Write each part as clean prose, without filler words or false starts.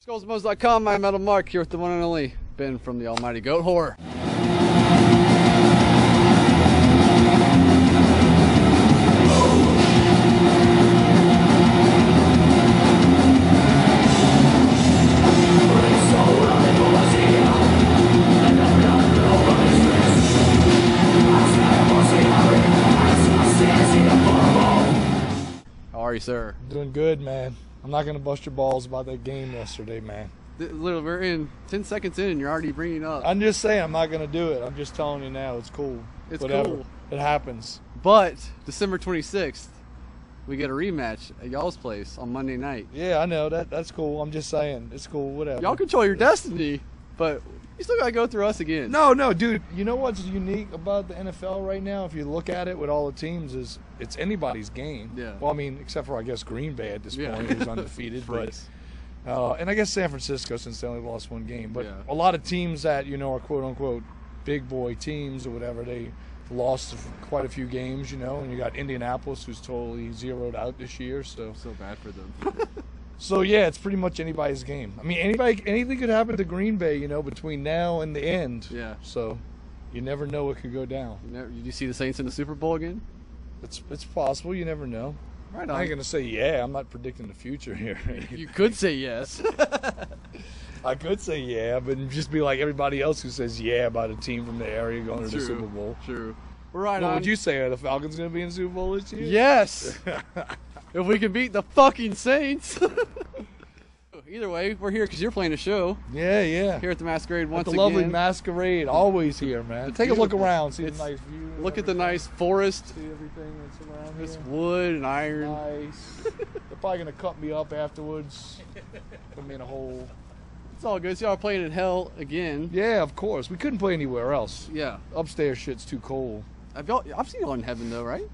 SkullsandBones.com, I'm Metal Mark here with the one and only Ben from the almighty Goatwhore. How are you, sir? Doing good, man. I'm not going to bust your balls about that game yesterday, man. Literally, we're in 10 seconds in and you're already bringing it up. I'm just saying I'm not going to do it. I'm just telling you now. It's cool. It's Whatever. cool. It happens. But December 26th, we get a rematch at y'all's place on Monday night. Yeah, I know. That's cool. I'm just saying. It's cool. Whatever. Y'all control your destiny, but you still got to go through us again. No, dude. You know what's unique about the NFL right now, if you look at it with all the teams, is it's anybody's game. Yeah. Well, I mean, except for, I guess, Green Bay at this point, who's undefeated. Freaks. And I guess San Francisco, since they only lost one game. But Yeah. a lot of teams that, you know, are quote-unquote big boy teams or whatever, they lost quite a few games, you know. And you got Indianapolis, who's totally zeroed out this year. So bad for them. So yeah, it's pretty much anybody's game. I mean, anything could happen to Green Bay, you know, between now and the end. Yeah. So you never know what could go down. Did you see the Saints in the Super Bowl again? It's possible. You never know. Right I ain't gonna say yeah. I'm not predicting the future here. You could say yes. I could say yeah, but just be like everybody else who says yeah about a team from the area going to the Super Bowl. True. We're right What on. would you say? Are the Falcons going to be in the Super Bowl this year? Yes. If we can beat the fucking Saints. Either way, we're here because you're playing a show. Yeah. Here at the Masquerade once The again. lovely Masquerade, always here, man. Take a look beautiful. around, see the It's- nice view. Look at the nice forest. See everything that's around This here. wood and iron. Nice. They're probably gonna cut me up afterwards. Put me in a hole. It's all good. So y'all are playing in hell again. Yeah, of course. We couldn't play anywhere else. Yeah. Upstairs shit's too cold. I've seen y'all in heaven though, right?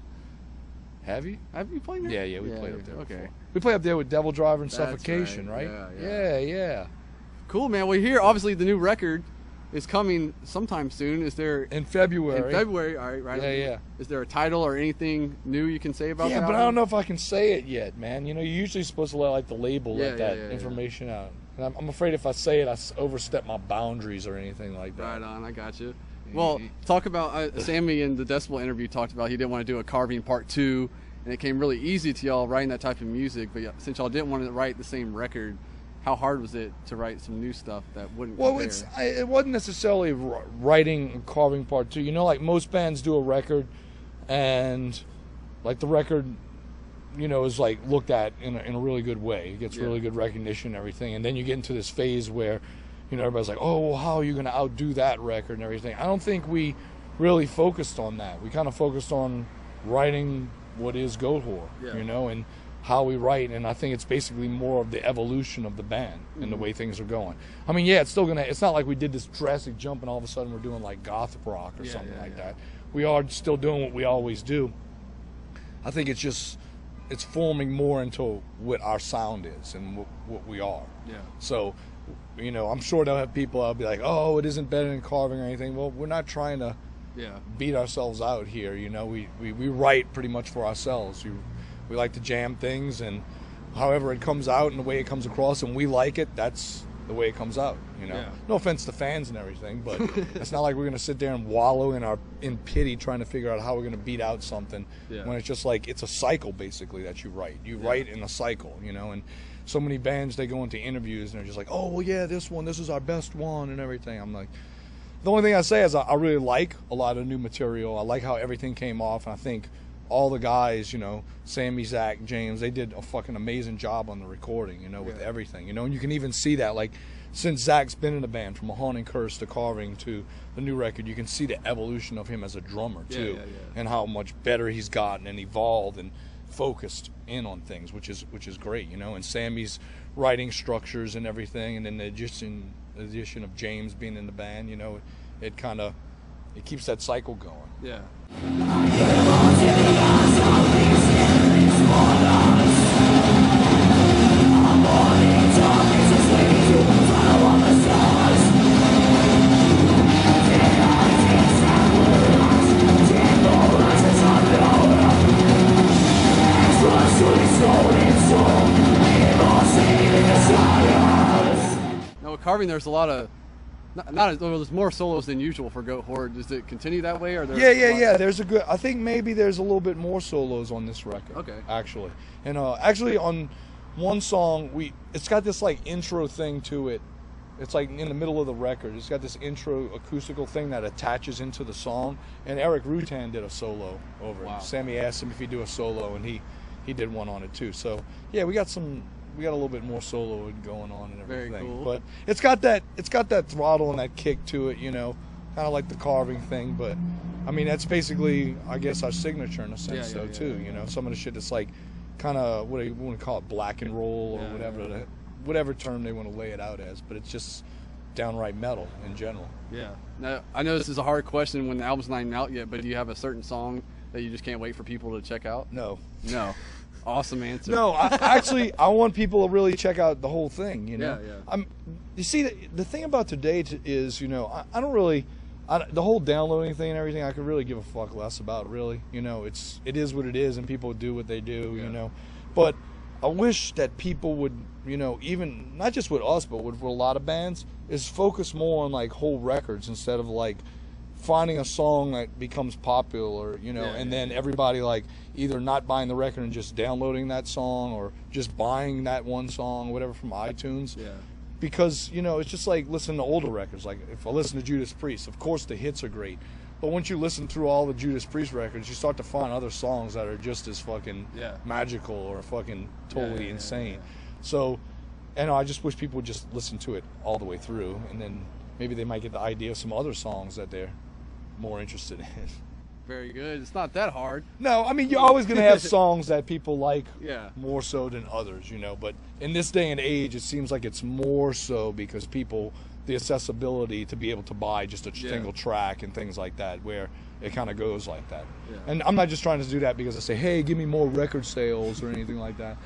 Have you? Have you played there? Yeah, we played up there. Okay. Before. We played up there with Devil Driver and That's Suffocation, right. right? Yeah. Cool, man. Well, here obviously the new record is coming sometime soon. Is there In February. in February? All right. Yeah. Is there a title or anything new you can say about that? Yeah, but I album? don't know if I can say it yet, man. You know, you're usually supposed to let the label let that Yeah. information out. And I'm afraid if I say it, I overstep my boundaries or anything like that. Right on, I got you. Well, talk about Sammy in the Decibel interview talked about he didn't want to do a carving part 2, and it came really easy to y'all writing that type of music. But since y'all didn't want to write the same record, how hard was it to write some new stuff that wouldn't? Well, compare? it wasn't necessarily writing and carving part 2. You know, like most bands do a record, and like the record, you know, is like looked at in a really good way. It gets really good recognition and everything, and then you get into this phase where, you know, everybody's like, oh, well, how are you going to outdo that record and everything? I don't think we really focused on that. We kind of focused on writing what is Goatwhore, you know, and how we write. And I think it's basically more of the evolution of the band and the way things are going. I mean, yeah, it's not like we did this drastic jump and all of a sudden we're doing like goth rock or something like that. We are still doing what we always do. I think it's forming more into what our sound is and what we are. Yeah. So, you know, I'm sure they'll have people that'll be like, oh, it isn't better than carving or anything. Well, we're not trying to beat ourselves out here. You know, we write pretty much for ourselves. We like to jam things, and however it comes out and the way it comes across and we like it, that's the way it comes out, you know. No offense to fans and everything, but it's not like we're going to sit there and wallow in pity trying to figure out how we're going to beat out something when it's just like it's a cycle basically that you write. You write in a cycle, you know, and so many bands, they go into interviews and they're just like, oh, well, yeah, this is our best one and everything. I'm like, the only thing I say is I really like a lot of new material. I like how everything came off, and I think all the guys, you know, Sammy, Zach, James, they did a fucking amazing job on the recording, you know, with everything, you know, and you can even see that, like, since Zach's been in the band, from A Haunting Curse to Carving to the new record, you can see the evolution of him as a drummer, too, and how much better he's gotten and evolved and focused in on things, which is great, you know, and Sammy's writing structures and everything, and then the addition of James being in the band, you know, it keeps that cycle going. Yeah. carving, there's a lot of there's more solos than usual for Goatwhore. Does it continue that way, or yeah? There's a good. I think maybe there's a little bit more solos on this record. Okay. Actually, and actually on one song it's got this like intro thing to it. It's like in the middle of the record. It's got this intro acoustical thing that attaches into the song, and Eric Rutan did a solo over it. Sammy asked him if he'd do a solo, and he did one on it too. So yeah, we got a little bit more solo going on and everything. Very cool. But it's got that throttle and that kick to it, kind of like the carving thing. But I mean, that's basically, I guess, our signature in a sense, too. Some of the shit that's like kind of what do you want to call it, black and roll or whatever term they want to lay it out as. But it's just downright metal in general. Yeah. Now, I know this is a hard question when the album's not even out yet, but do you have a certain song that you just can't wait for people to check out? No. Awesome answer. No, I want people to really check out the whole thing. Yeah. You see, the thing about today is, I don't really, the whole downloading thing and everything, I could really give a fuck less about. Really, it is what it is, and people do what they do. But I wish that people would, even not just with us, but with a lot of bands, is focus more on like whole records instead of like finding a song that becomes popular, and then everybody like either not buying the record and just downloading that song, or just buying that one song, whatever, from iTunes. Yeah. Because, it's just like listening to older records. Like if I listen to Judas Priest, of course the hits are great. But once you listen through all the Judas Priest records, you start to find other songs that are just as fucking magical or fucking totally insane. So, I just wish people would just listen to it all the way through, and then maybe they might get the idea of some other songs that they're more interested in. Very good. It's not that hard. No, I mean, you're always going to have songs that people like more so than others, but in this day and age, it seems like it's more so because the accessibility to be able to buy just a single track and things like that, where it kind of goes like that. Yeah. And I'm not just trying to do that because I say, hey, give me more record sales or anything like that,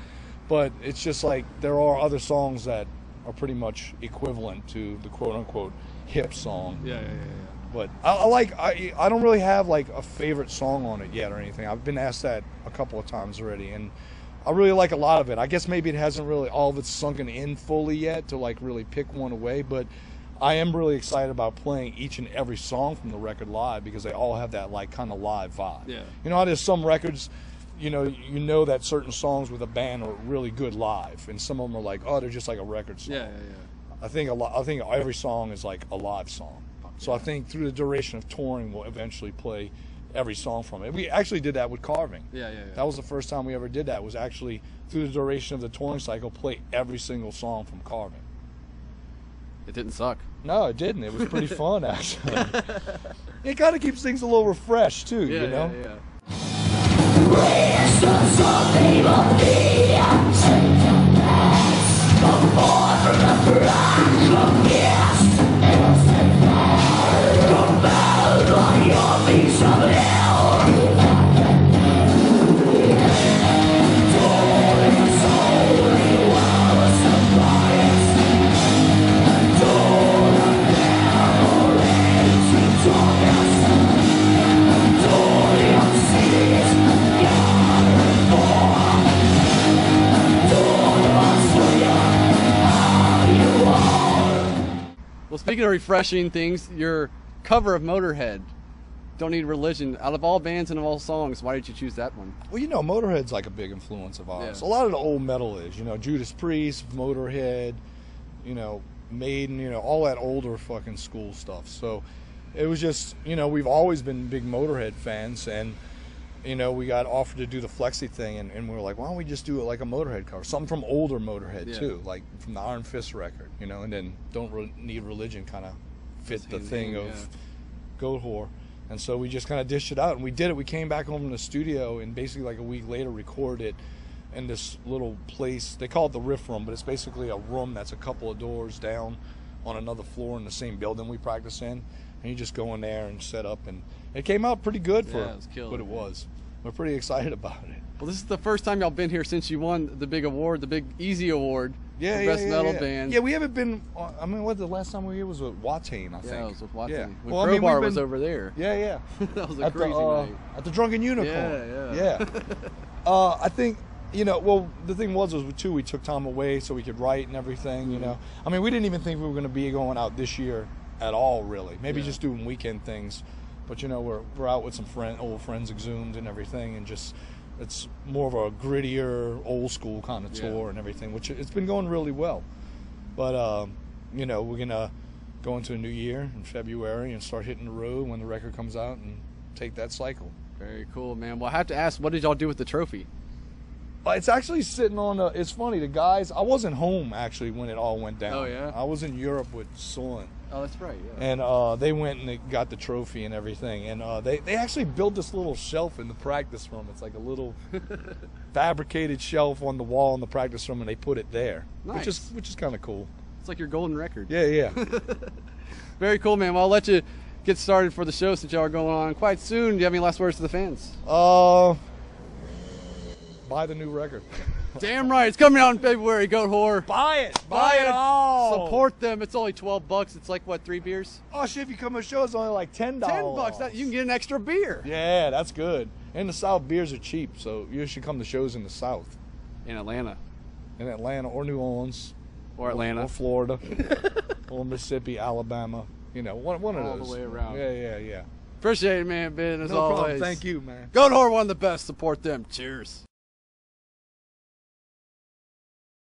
but it's just like there are other songs that are pretty much equivalent to the quote-unquote hip song. Yeah. But I don't really have like a favorite song on it yet or anything. I've been asked that a couple of times already, and I really like a lot of it. I guess maybe it hasn't really all of it's sunken in fully yet to like really pick one away, but I am really excited about playing each and every song from the record live because they all have that like kind of live vibe. Yeah. How there's some records, you know that certain songs with a band are really good live, and some of them are like, oh, they're just like a record song. Yeah. I think every song is like a live song. So I think through the duration of touring, we'll eventually play every song from it. We actually did that with Carving. Yeah. That was the first time we ever did that, was actually through the duration of the touring cycle, play every single song from Carving. It didn't suck. No, it didn't. It was pretty fun, actually. It kind of keeps things a little refreshed, too, Yeah. Well, speaking of refreshing things, your cover of Motorhead, Don't Need Religion, out of all bands and of all songs, why did you choose that one? Well, Motorhead's like a big influence of ours. Yeah. A lot of the old metal is, Judas Priest, Motorhead, Maiden, all that older fucking school stuff. So it was just, we've always been big Motorhead fans, and we got offered to do the Flexi thing, and we were like, why don't we just do it like a Motorhead cover? Something from older Motorhead, too, like from the Iron Fist record, and then Don't Need Religion kind of fit the thing of Goatwhore. And so we just kind of dished it out, and we did it. We came back home in the studio, and basically like a week later recorded it in this little place. They call it the Riff Room, but it's basically a room that's a couple of doors down on another floor in the same building we practice in. And you just go in there and set up, and it came out pretty good for what it was. We're pretty excited about it. Well, this is the first time y'all been here since you won the big award, the big Easy Award, for Best Metal Band. Yeah, we haven't been, the last time we were here was with Watain, I think. Yeah, it was with Watain. Yeah. When Crowbar was over there. Yeah. That was a crazy night. At the Drunken Unicorn. Yeah. I think You know, well, the thing was too, we took time away so we could write and everything, you know. I mean, we didn't even think we were going to be going out this year at all, really. Maybe just doing weekend things. But, you know, we're out with some old friends exhumed and everything, and just it's more of a grittier, old school kind of tour and everything, which it's been going really well. But, you know, we're going to go into a new year in February and start hitting the road when the record comes out and take that cycle. Very cool, man. Well, I have to ask, what did y'all do with the trophy? It's actually sitting on it's funny, the guys, I wasn't home actually when it all went down. Oh, yeah? I was in Europe with Son. Oh, that's right, yeah. And they went and they got the trophy and everything. And they actually built this little shelf in the practice room. It's like a little fabricated shelf on the wall in the practice room, and they put it there. Nice. Which is kind of cool. It's like your golden record. Yeah. Very cool, man. Well, I'll let you get started for the show since y'all are going on quite soon. Do you have any last words to the fans? Buy the new record. Damn right. It's coming out in February, Goatwhore. Buy it. Buy it all. Support them. It's only $12. It's like, what, 3 beers? Oh, shit, if you come to a show, it's only like $10. $10. You can get an extra beer. Yeah, that's good. In the South, beers are cheap, so you should come to shows in the South. In Atlanta. In Atlanta or New Orleans. Or Atlanta. Or Florida. Or Mississippi, Alabama. You know, one of those. All the way around. Yeah. Appreciate it, man, Ben, as no always. problem. Thank you, man. Goatwhore, one of the best. Support them. Cheers.